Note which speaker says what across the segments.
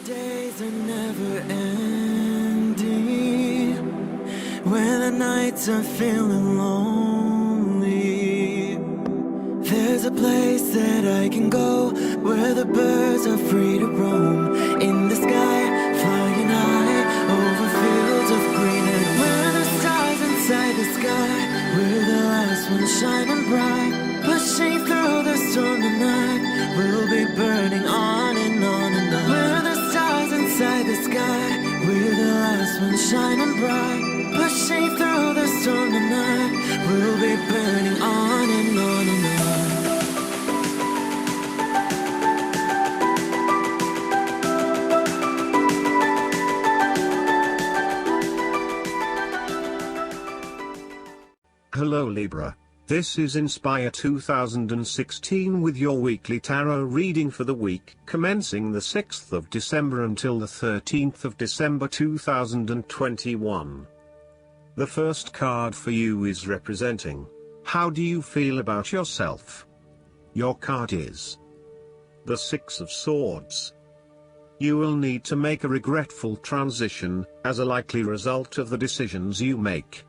Speaker 1: days are never ending, when the nights are feeling lonely. There's a place that I can go, where the birds are free to roam, in the sky, flying high, over fields of green. And where the stars inside the sky, we're the last ones shining bright, pushing through the storm tonight. We'll be burning on and on and on. We're the stars inside the sky, we're the last ones shining bright, pushing through the storm tonight. We'll be burning on and on and on.
Speaker 2: Hello Libra, this is Inspire 2016 with your weekly tarot reading for the week commencing the 6th of December until the 13th of December 2021. The first card for you is representing, how do you feel about yourself? Your card is the Six of Swords. You will need to make a regretful transition, as a likely result of the decisions you make.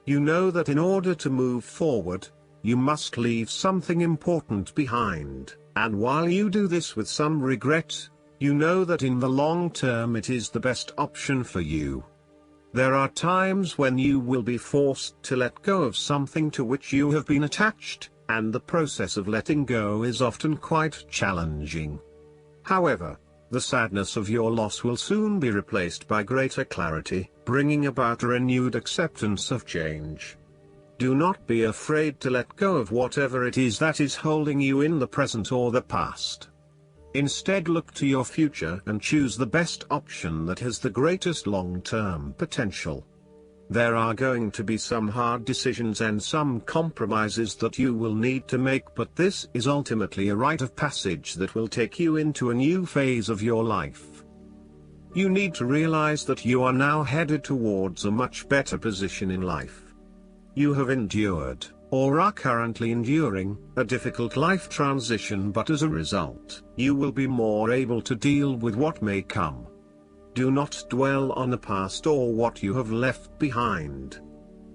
Speaker 2: You know that in order to move forward, you must leave something important behind, and while you do this with some regret, you know that in the long term it is the best option for you. There are times when you will be forced to let go of something to which you have been attached, and the process of letting go is often quite challenging. However, the sadness of your loss will soon be replaced by greater clarity, bringing about a renewed acceptance of change. Do not be afraid to let go of whatever it is that is holding you in the present or the past. Instead, look to your future and choose the best option that has the greatest long-term potential. There are going to be some hard decisions and some compromises that you will need to make, but this is ultimately a rite of passage that will take you into a new phase of your life. You need to realize that you are now headed towards a much better position in life. You have endured, or are currently enduring, a difficult life transition, but as a result, you will be more able to deal with what may come. Do not dwell on the past or what you have left behind.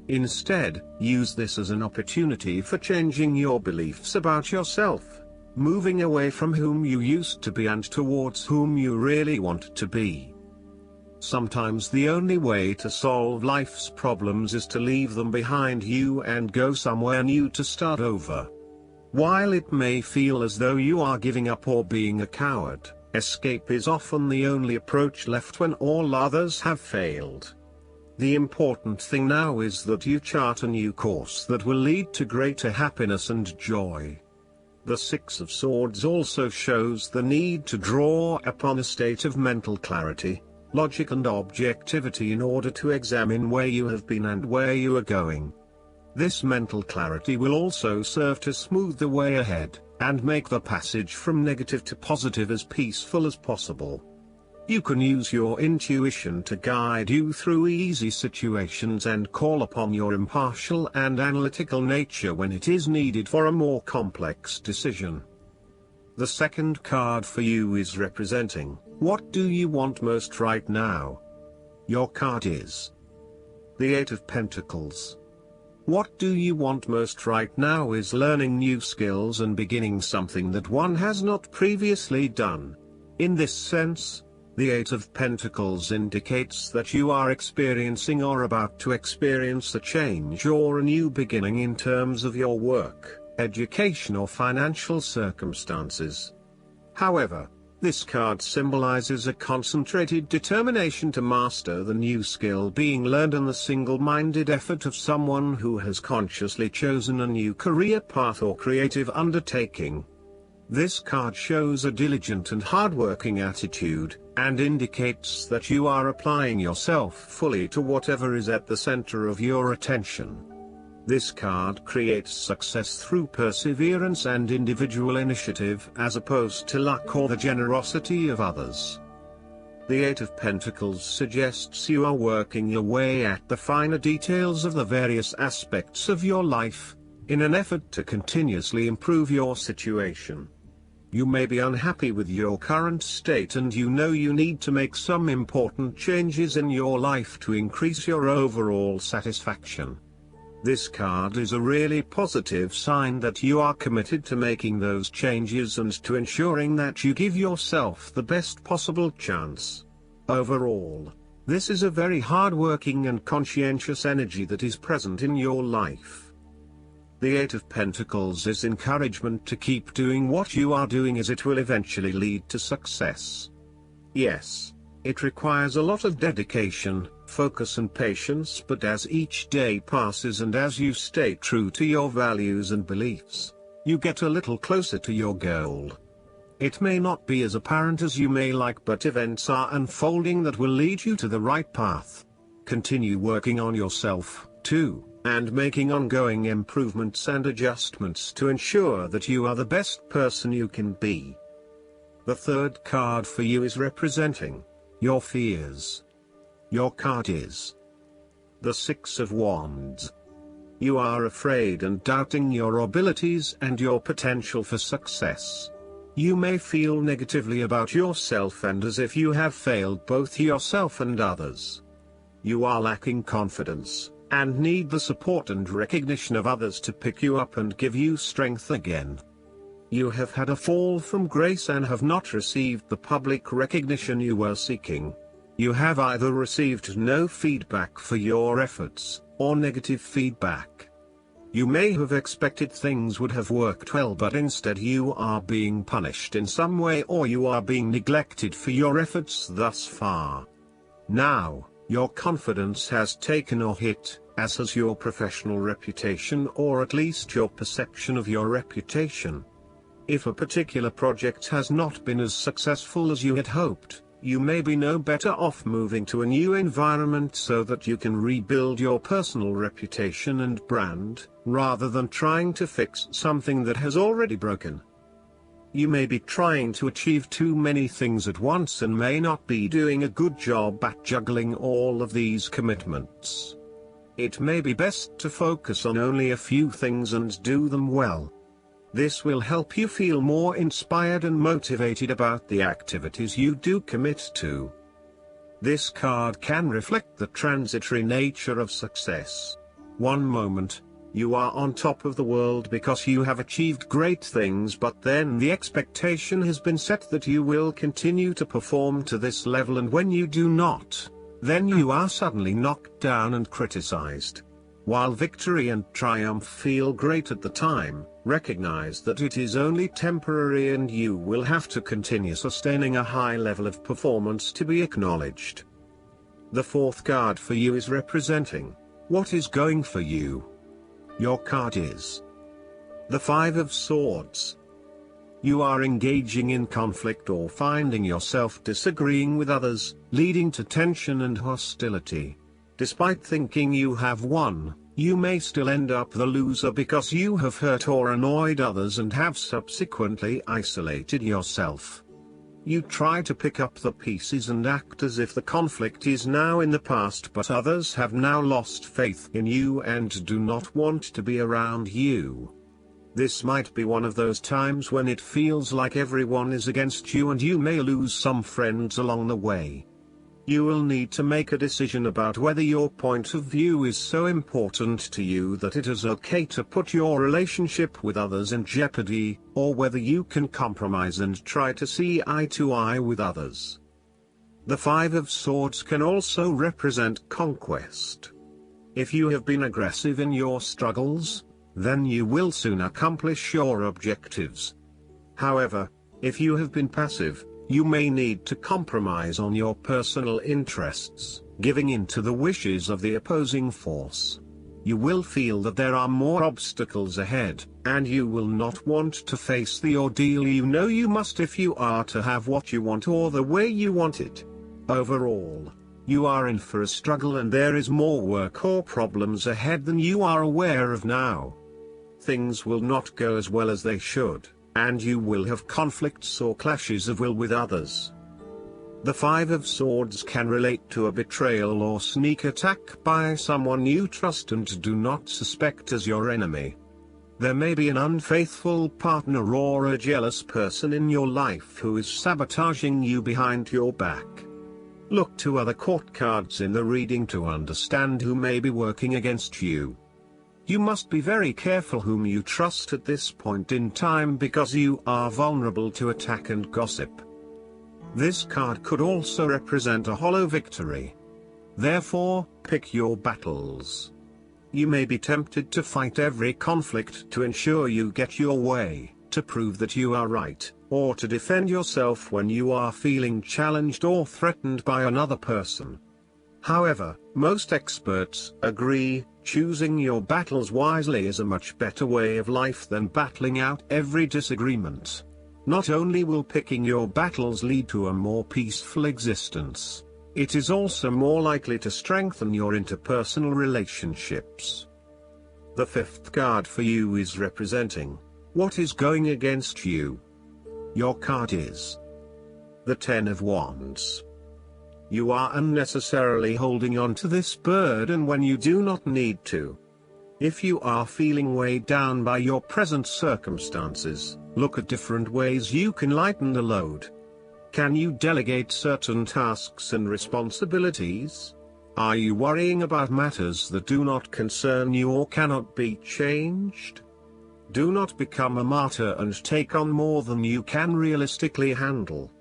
Speaker 2: Instead, use this as an opportunity for changing your beliefs about yourself, moving away from whom you used to be and towards whom you really want to be. Sometimes the only way to solve life's problems is to leave them behind you and go somewhere new to start over. While it may feel as though you are giving up or being a coward, escape is often the only approach left when all others have failed. The important thing now is that you chart a new course that will lead to greater happiness and joy. The Six of Swords also shows the need to draw upon a state of mental clarity, logic and objectivity in order to examine where you have been and where you are going. This mental clarity will also serve to smooth the way ahead, and make the passage from negative to positive as peaceful as possible. You can use your intuition to guide you through easy situations and call upon your impartial and analytical nature when it is needed for a more complex decision. The second card for you is representing, what do you want most right now? Your card is the Eight of Pentacles. What do you want most right now is learning new skills and beginning something that one has not previously done. In this sense, the Eight of Pentacles indicates that you are experiencing or about to experience a change or a new beginning in terms of your work, education or financial circumstances. However, this card symbolizes a concentrated determination to master the new skill being learned and the single-minded effort of someone who has consciously chosen a new career path or creative undertaking. This card shows a diligent and hard-working attitude, and indicates that you are applying yourself fully to whatever is at the center of your attention. This card creates success through perseverance and individual initiative as opposed to luck or the generosity of others. The Eight of Pentacles suggests you are working your way at the finer details of the various aspects of your life, in an effort to continuously improve your situation. You may be unhappy with your current state and you know you need to make some important changes in your life to increase your overall satisfaction. This card is a really positive sign that you are committed to making those changes and to ensuring that you give yourself the best possible chance. Overall, this is a very hard-working and conscientious energy that is present in your life. The Eight of Pentacles is encouragement to keep doing what you are doing, as it will eventually lead to success. Yes, it requires a lot of dedication, focus and patience, but as each day passes and as you stay true to your values and beliefs, you get a little closer to your goal. It may not be as apparent as you may like, but events are unfolding that will lead you to the right path. Continue working on yourself, too, and making ongoing improvements and adjustments to ensure that you are the best person you can be. The third card for you is representing your fears. Your card is the Six of Wands. You are afraid and doubting your abilities and your potential for success. You may feel negatively about yourself and as if you have failed both yourself and others. You are lacking confidence, and need the support and recognition of others to pick you up and give you strength again. You have had a fall from grace and have not received the public recognition you were seeking. You have either received no feedback for your efforts, or negative feedback. You may have expected things would have worked well, but instead you are being punished in some way, or you are being neglected for your efforts thus far. Now, your confidence has taken a hit, as has your professional reputation, or at least your perception of your reputation. If a particular project has not been as successful as you had hoped, you may be no better off moving to a new environment so that you can rebuild your personal reputation and brand, rather than trying to fix something that has already broken. You may be trying to achieve too many things at once and may not be doing a good job at juggling all of these commitments. It may be best to focus on only a few things and do them well. This will help you feel more inspired and motivated about the activities you do commit to. This card can reflect the transitory nature of success. One moment, you are on top of the world because you have achieved great things, but then the expectation has been set that you will continue to perform to this level, and when you do not, then you are suddenly knocked down and criticized. While victory and triumph feel great at the time, recognize that it is only temporary and you will have to continue sustaining a high level of performance to be acknowledged. The fourth card for you is representing what is going for you. Your card is the Five of Swords. You are engaging in conflict or finding yourself disagreeing with others, leading to tension and hostility. Despite thinking you have won, you may still end up the loser because you have hurt or annoyed others and have subsequently isolated yourself. You try to pick up the pieces and act as if the conflict is now in the past, but others have now lost faith in you and do not want to be around you. This might be one of those times when it feels like everyone is against you and you may lose some friends along the way. You will need to make a decision about whether your point of view is so important to you that it is okay to put your relationship with others in jeopardy, or whether you can compromise and try to see eye to eye with others. The Five of Swords can also represent conquest. If you have been aggressive in your struggles, then you will soon accomplish your objectives. However, if you have been passive, you may need to compromise on your personal interests, giving in to the wishes of the opposing force. You will feel that there are more obstacles ahead, and you will not want to face the ordeal you know you must if you are to have what you want or the way you want it. Overall, you are in for a struggle and there is more work or problems ahead than you are aware of now. Things will not go as well as they should, and you will have conflicts or clashes of will with others. The Five of Swords can relate to a betrayal or sneak attack by someone you trust and do not suspect as your enemy. There may be an unfaithful partner or a jealous person in your life who is sabotaging you behind your back. Look to other court cards in the reading to understand who may be working against you. You must be very careful whom you trust at this point in time because you are vulnerable to attack and gossip. This card could also represent a hollow victory. Therefore, pick your battles. You may be tempted to fight every conflict to ensure you get your way, to prove that you are right, or to defend yourself when you are feeling challenged or threatened by another person. However, most experts agree, choosing your battles wisely is a much better way of life than battling out every disagreement. Not only will picking your battles lead to a more peaceful existence, it is also more likely to strengthen your interpersonal relationships. The fifth card for you is representing what is going against you. Your card is the Ten of Wands. You are unnecessarily holding on to this burden when you do not need to. If you are feeling weighed down by your present circumstances, look at different ways you can lighten the load. Can you delegate certain tasks and responsibilities? Are you worrying about matters that do not concern you or cannot be changed? Do not become a martyr and take on more than you can realistically handle.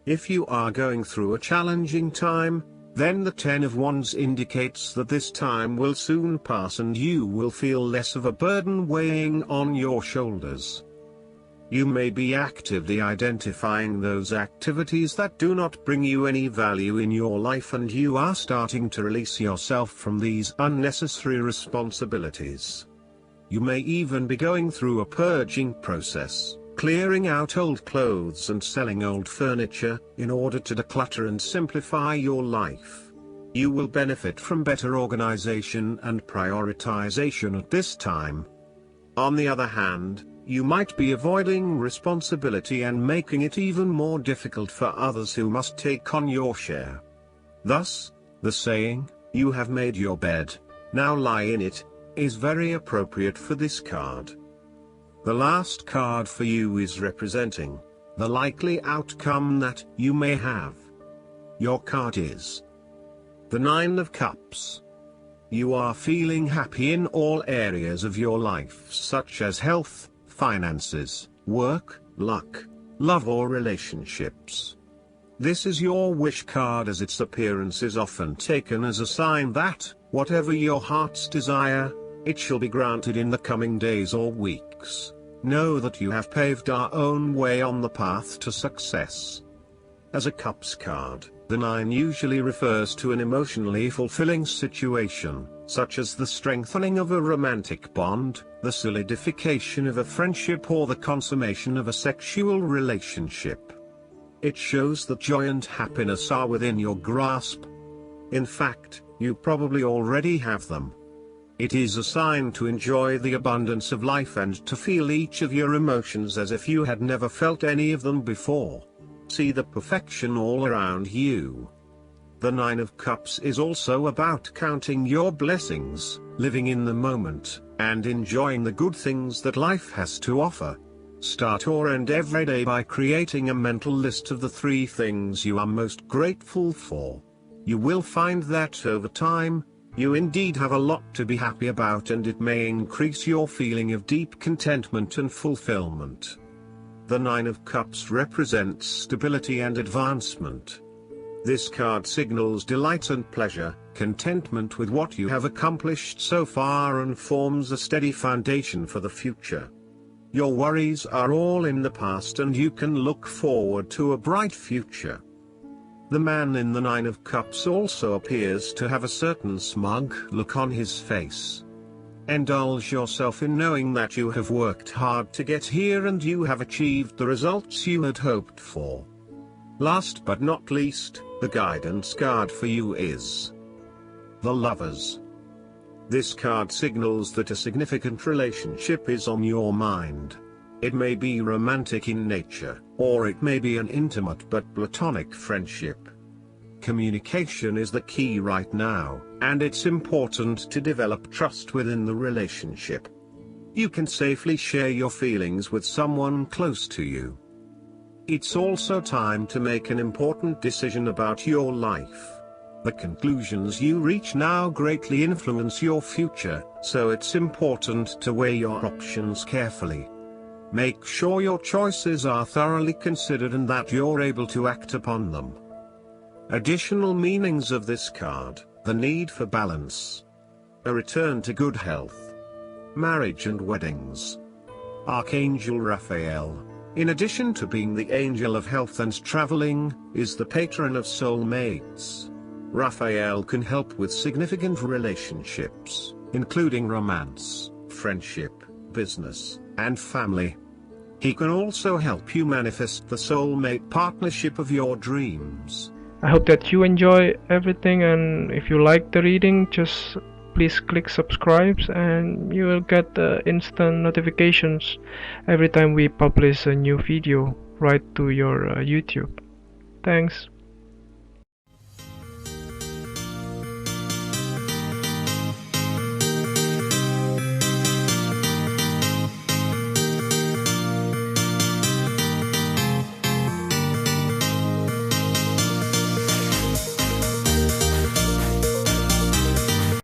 Speaker 2: If you are going through a challenging time, then the Ten of Wands indicates that this time will soon pass and you will feel less of a burden weighing on your shoulders. You may be actively identifying those activities that do not bring you any value in your life, and you are starting to release yourself from these unnecessary responsibilities. You may even be going through a purging process, clearing out old clothes and selling old furniture, in order to declutter and simplify your life. You will benefit from better organization and prioritization at this time. On the other hand, you might be avoiding responsibility and making it even more difficult for others who must take on your share. Thus, the saying, "You have made your bed, now lie in it," is very appropriate for this card. The last card for you is representing the likely outcome that you may have. Your card is the Nine of Cups. You are feeling happy in all areas of your life, such as health, finances, work, luck, love or relationships. This is your wish card, as its appearance is often taken as a sign that, whatever your heart's desire, it shall be granted in the coming days or weeks. Know that you have paved our own way on the path to success. As a Cups card, the Nine usually refers to an emotionally fulfilling situation, such as the strengthening of a romantic bond, the solidification of a friendship, or the consummation of a sexual relationship. It shows that joy and happiness are within your grasp. In fact, you probably already have them. It is a sign to enjoy the abundance of life and to feel each of your emotions as if you had never felt any of them before. See the perfection all around you. The Nine of Cups is also about counting your blessings, living in the moment, and enjoying the good things that life has to offer. Start or end every day by creating a mental list of the 3 things you are most grateful for. You will find that over time, you indeed have a lot to be happy about, and it may increase your feeling of deep contentment and fulfillment. The Nine of Cups represents stability and advancement. This card signals delight and pleasure, contentment with what you have accomplished so far, and forms a steady foundation for the future. Your worries are all in the past and you can look forward to a bright future. The man in the Nine of Cups also appears to have a certain smug look on his face. Indulge yourself in knowing that you have worked hard to get here and you have achieved the results you had hoped for. Last but not least, the guidance card for you is the Lovers. This card signals that a significant relationship is on your mind. It may be romantic in nature, or it may be an intimate but platonic friendship. Communication is the key right now, and it's important to develop trust within the relationship. You can safely share your feelings with someone close to you. It's also time to make an important decision about your life. The conclusions you reach now greatly influence your future, so it's important to weigh your options carefully. Make sure your choices are thoroughly considered and that you're able to act upon them. Additional meanings of this card: the need for balance, a return to good health, marriage and weddings. Archangel Raphael, in addition to being the angel of health and traveling, is the patron of soulmates. Raphael can help with significant relationships, including romance, friendship, business, and family. He can also help you manifest the soulmate partnership of your dreams.
Speaker 3: I hope that you enjoy everything, and if you like the reading, just please click subscribe and you will get instant notifications every time we publish a new video right to your YouTube. Thanks.